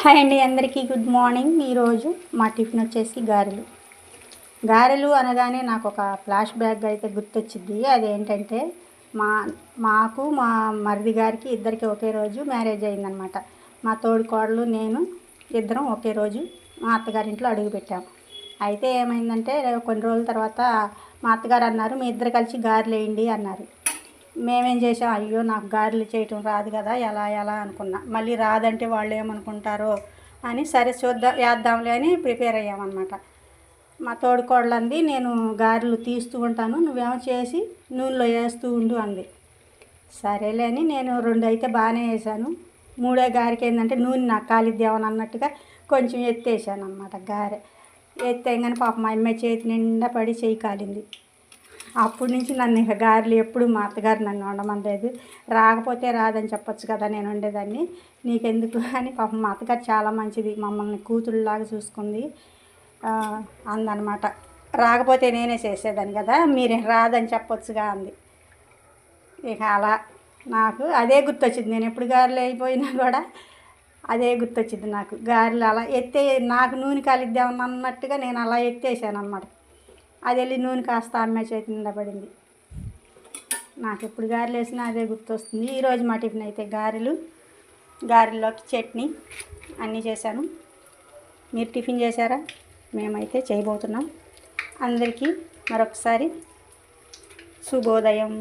Hi అండి, అందరికీ good morning. ఈరోజు మా టిఫిన్ వచ్చేసి గారెలు. గారెలు అనగానే నాకు ఒక ఫ్లాష్ బ్యాక్ అయితే గుర్తొచ్చింది. అదేంటంటే మా మరిది గారికి ఇద్దరికి ఒకే రోజు మ్యారేజ్ అయిందనమాట. మా తోడికోడలు నేను ఇద్దరం ఒకే రోజు మా అత్తగారింట్లో అడుగుపెట్టాము. అయితే ఏమైందంటే కొన్ని రోజుల తర్వాత మా అత్తగారు అన్నారు, మీ ఇద్దరు కలిసి గారెలు వేయండి అన్నారు. మేమేం చేసాం, అయ్యో నాకు గారెలు చేయటం రాదు కదా, ఎలా అనుకున్నా. మళ్ళీ రాదంటే వాళ్ళు ఏమనుకుంటారో అని సరే వేద్దాంలే అని ప్రిపేర్ అయ్యామన్నమాట. మా తోడుకోడలు అంది, నేను గారెలు తీస్తూ ఉంటాను, నువ్వేమో చేసి నూనెలో వేస్తూ ఉండు అంది. సరేలే అని నేను 2 అయితే బాగానే వేసాను. 3వ గారెకి ఏంటంటే నూనె నాకు కాలిద్దామని అన్నట్టుగా కొంచెం ఎత్తేసాను అన్నమాట. గారె ఎత్తేయగానే పాప మా అమ్మాయి చేతి నిండా పడి చేయి కాలింది. అప్పటి నుంచి నన్ను ఇక గారెలు ఎప్పుడు మా అత్తగారు నన్ను వండమనలేదు. రాకపోతే రాదని చెప్పొచ్చు కదా, నేను వండేదాన్ని, నీకెందుకు అని. పాపం మా అత్తగారు చాలా మంచిది, మమ్మల్ని కూతుళ్ళలాగా చూసుకుంది అందనమాట. రాకపోతే నేనే చేసేదాన్ని కదా, మీరు రాదని చెప్పొచ్చుగా అంది. ఇక అలా నాకు అదే గుర్తొచ్చింది. నేను ఎప్పుడు గారెలు అయిపోయినా కూడా అదే గుర్తొచ్చింది నాకు. గారెలు అలా నాకు నూనె కాలిద్దామని అన్నట్టుగా నేను అలా ఎత్తేసాను అన్నమాట. అది వెళ్ళి నూనె కాస్త అమ్మాయి చేతి నిండా పడింది. నాకు ఎప్పుడు గారెలు వేసినా అదే గుర్తొస్తుంది. ఈరోజు మా టిఫిన్ అయితే గారెల్లోకి చట్నీ అన్నీ చేశాను. మీరు టిఫిన్ చేశారా? మేమైతే చేయబోతున్నాం. అందరికీ మరొకసారి శుభోదయం.